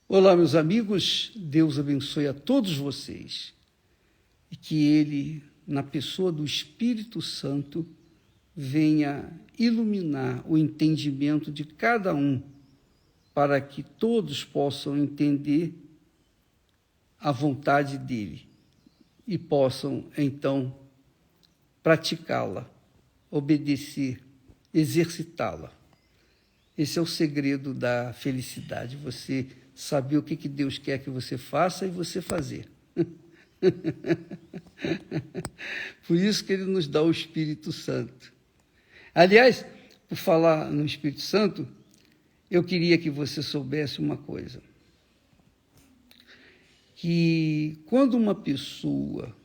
Olá, meus amigos, Deus abençoe a todos vocês e que Ele, na pessoa do Espírito Santo, venha iluminar o entendimento de cada um para que todos possam entender a vontade dEle e possam, então, praticá-la, obedecer, exercitá-la. Esse é o segredo da felicidade, você saber o que Deus quer que você faça e você fazer. Por isso que Ele nos dá o Espírito Santo. Aliás, por falar no Espírito Santo, eu queria que você soubesse uma coisa. Que quando uma pessoa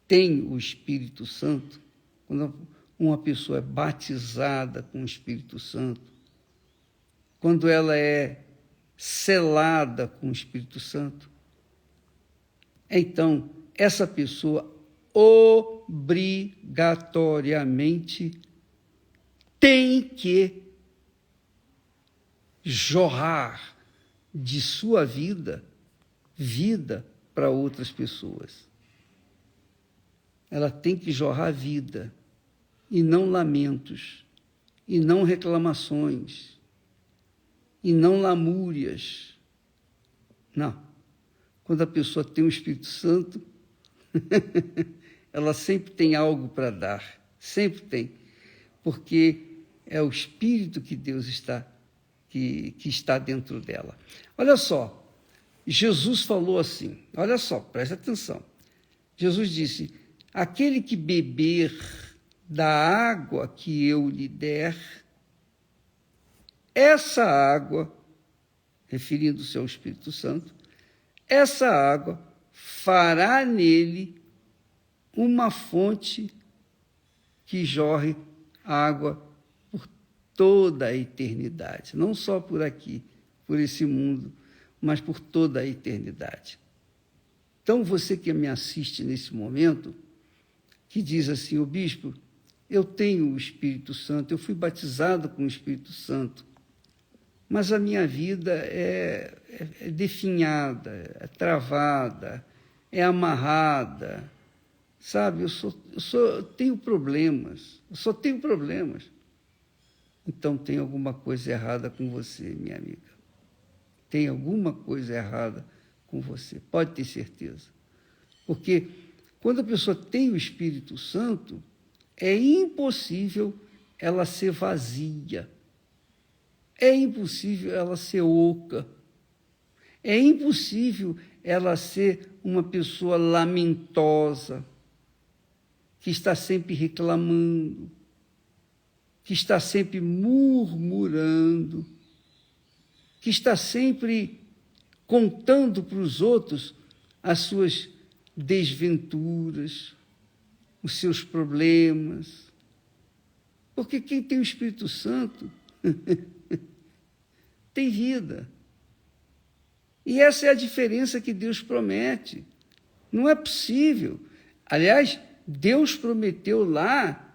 tem o Espírito Santo, quando uma pessoa é batizada com o Espírito Santo, quando ela é selada com o Espírito Santo, então essa pessoa obrigatoriamente tem que jorrar de sua vida para outras pessoas. Ela tem que jorrar vida, e não lamentos, e não reclamações, e não lamúrias. Não. Quando a pessoa tem o Espírito Santo, ela sempre tem algo para dar, sempre tem, porque é o Espírito que Deus que está dentro dela. Olha só, Jesus falou assim, olha só, presta atenção. Jesus disse: aquele que beber da água que eu lhe der, essa água, referindo-se ao Espírito Santo, essa água fará nele uma fonte que jorre água por toda a eternidade, não só por aqui, por esse mundo, mas por toda a eternidade. Então, você que me assiste nesse momento, que diz assim: o bispo, eu tenho o Espírito Santo, eu fui batizado com o Espírito Santo, mas a minha vida é definhada, é travada, é amarrada, sabe? Eu tenho problemas, eu só tenho problemas. Então tem alguma coisa errada com você, minha amiga. Tem alguma coisa errada com você, pode ter certeza. Porque quando a pessoa tem o Espírito Santo, é impossível ela ser vazia. É impossível ela ser oca. É impossível ela ser uma pessoa lamentosa, que está sempre reclamando, que está sempre murmurando, que está sempre contando para os outros as suas desventuras, os seus problemas. Porque quem tem o Espírito Santo tem vida. E essa é a diferença que Deus promete. Não é possível. Aliás, Deus prometeu lá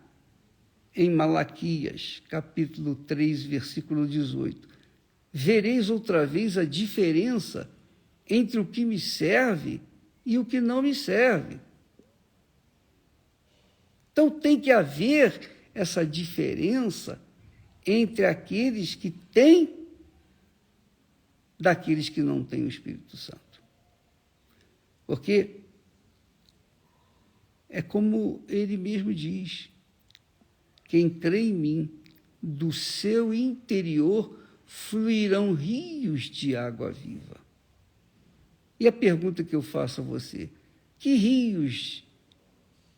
em Malaquias, capítulo 3, versículo 18: vereis outra vez a diferença entre o que me serve e o que não me serve. Então tem que haver essa diferença entre aqueles que têm daqueles que não têm o Espírito Santo. Porque é como ele mesmo diz: quem crê em mim, do seu interior fluirão rios de água viva. E a pergunta que eu faço a você: que rios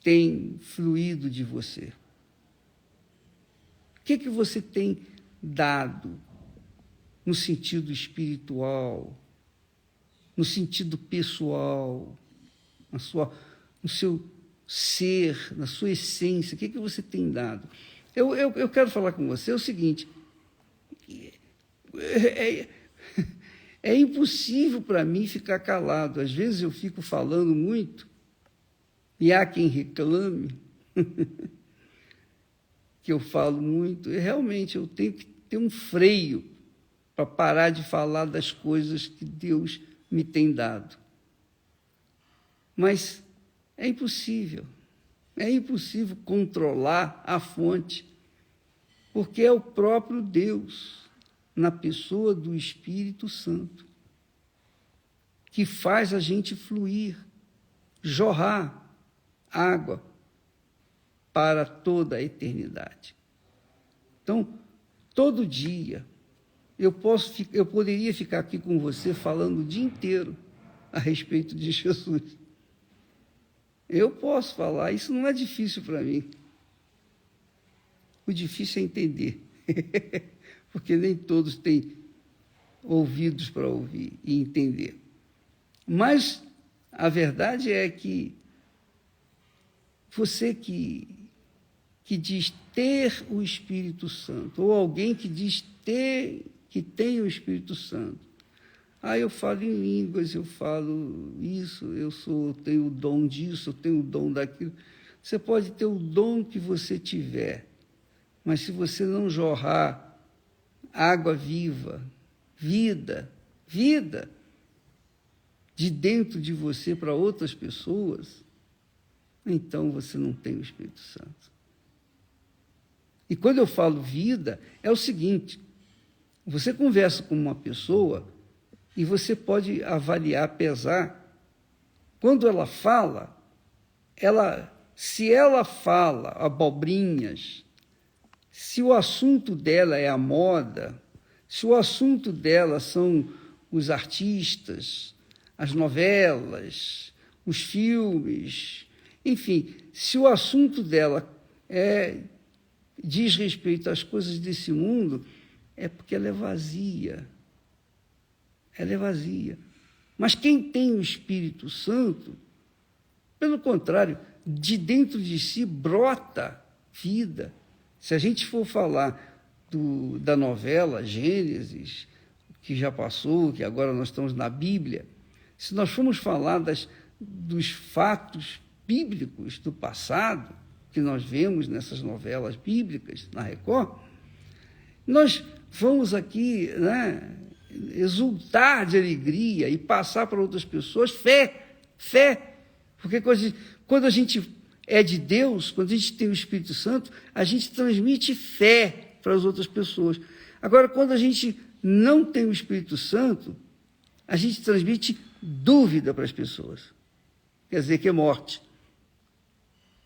têm fluído de você? O que você tem dado no sentido espiritual, no sentido pessoal, no seu ser, na sua essência? O que você tem dado? Eu quero falar com você o seguinte: é impossível para mim ficar calado. Às vezes eu fico falando muito, e há quem reclame que eu falo muito, e realmente eu tenho que ter um freio para parar de falar das coisas que Deus me tem dado. Mas é impossível controlar a fonte, porque é o próprio Deus, na pessoa do Espírito Santo, que faz a gente fluir, jorrar água para toda a eternidade. Então, todo dia, eu poderia ficar aqui com você falando o dia inteiro a respeito de Jesus. Eu posso falar, isso não é difícil para mim. O difícil é entender, porque nem todos têm ouvidos para ouvir e entender. Mas a verdade é que você que diz ter o Espírito Santo, ou alguém que diz que tem o Espírito Santo, eu falo em línguas, eu falo isso, tenho o dom disso, eu tenho o dom daquilo. Você pode ter o dom que você tiver, mas se você não jorrar água viva, vida, de dentro de você para outras pessoas, então você não tem o Espírito Santo. E quando eu falo vida, é o seguinte: você conversa com uma pessoa e você pode avaliar, pesar. Quando ela fala, se ela fala abobrinhas, se o assunto dela é a moda, se o assunto dela são os artistas, as novelas, os filmes, enfim, se o assunto dela diz respeito às coisas desse mundo, é porque ela é vazia. Ela é vazia. Mas quem tem o Espírito Santo, pelo contrário, de dentro de si brota vida. Se a gente for falar da novela Gênesis, que já passou, que agora nós estamos na Bíblia, se nós formos falar dos fatos bíblicos do passado, que nós vemos nessas novelas bíblicas, na Record, nós vamos aqui, exultar de alegria e passar para outras pessoas fé. Porque quando a gente é de Deus, quando a gente tem o Espírito Santo, a gente transmite fé para as outras pessoas. Agora, quando a gente não tem o Espírito Santo, a gente transmite dúvida para as pessoas. Quer dizer que é morte.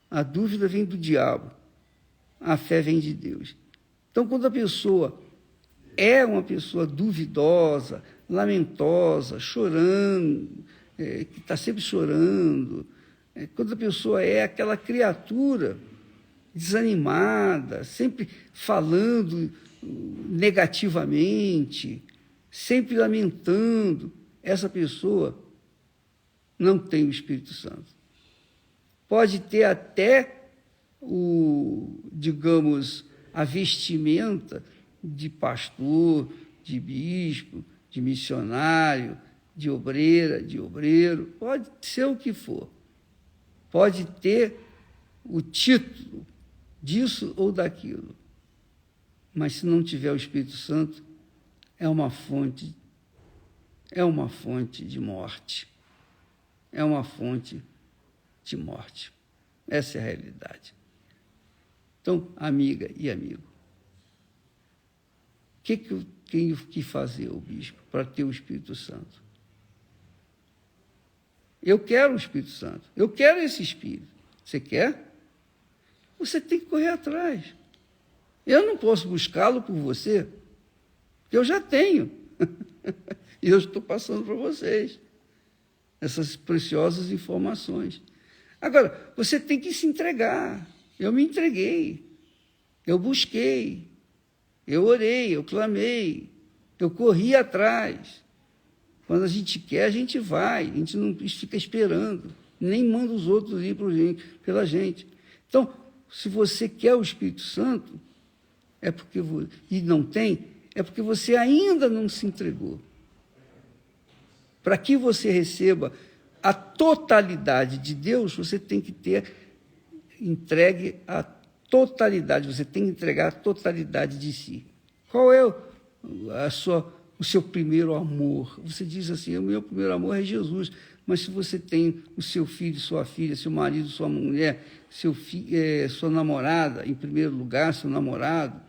A dúvida vem do diabo, a fé vem de Deus. Então, quando a pessoa é uma pessoa duvidosa, lamentosa, chorando, que está sempre chorando, quando a pessoa é aquela criatura desanimada, sempre falando negativamente, sempre lamentando, essa pessoa não tem o Espírito Santo. Pode ter até a vestimenta de pastor, de bispo, de missionário, de obreira, de obreiro, pode ser o que for. Pode ter o título disso ou daquilo. Mas se não tiver o Espírito Santo, é uma fonte de morte. É uma fonte de morte. Essa é a realidade. Então, amiga e amigo, o que eu tenho que fazer, o bispo, para ter o Espírito Santo? Eu quero o Espírito Santo. Eu quero esse Espírito. Você quer? Você tem que correr atrás. Eu não posso buscá-lo por você, porque eu já tenho. E eu estou passando para vocês essas preciosas informações. Agora, você tem que se entregar. Eu me entreguei. Eu busquei. Eu orei, eu clamei. Eu corri atrás. Quando a gente quer, a gente vai. A gente não fica esperando. Nem manda os outros ir pela gente. Então, se você quer o Espírito Santo, e não tem, é porque você ainda não se entregou. Para que você receba a totalidade de Deus, você tem que ter entregue a totalidade, você tem que entregar a totalidade de si. Qual é o seu primeiro amor. Você diz assim, o meu primeiro amor é Jesus. Mas se você tem o seu filho, sua filha, seu marido, sua mulher, sua namorada em primeiro lugar, seu namorado,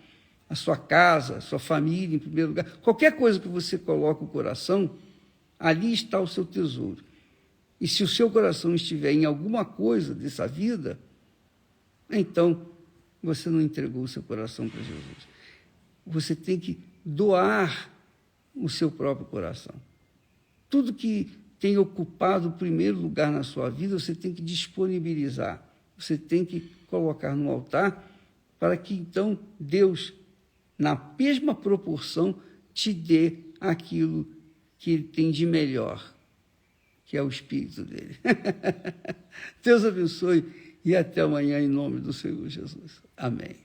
a sua casa, a sua família em primeiro lugar, qualquer coisa que você coloque o coração, ali está o seu tesouro. E se o seu coração estiver em alguma coisa dessa vida, então você não entregou o seu coração para Jesus. Você tem que doar o seu próprio coração. Tudo que tem ocupado o primeiro lugar na sua vida, você tem que disponibilizar. Você tem que colocar no altar para que, então, Deus, na mesma proporção, te dê aquilo que Ele tem de melhor, que é o Espírito dele. Deus abençoe e até amanhã, em nome do Senhor Jesus. Amém.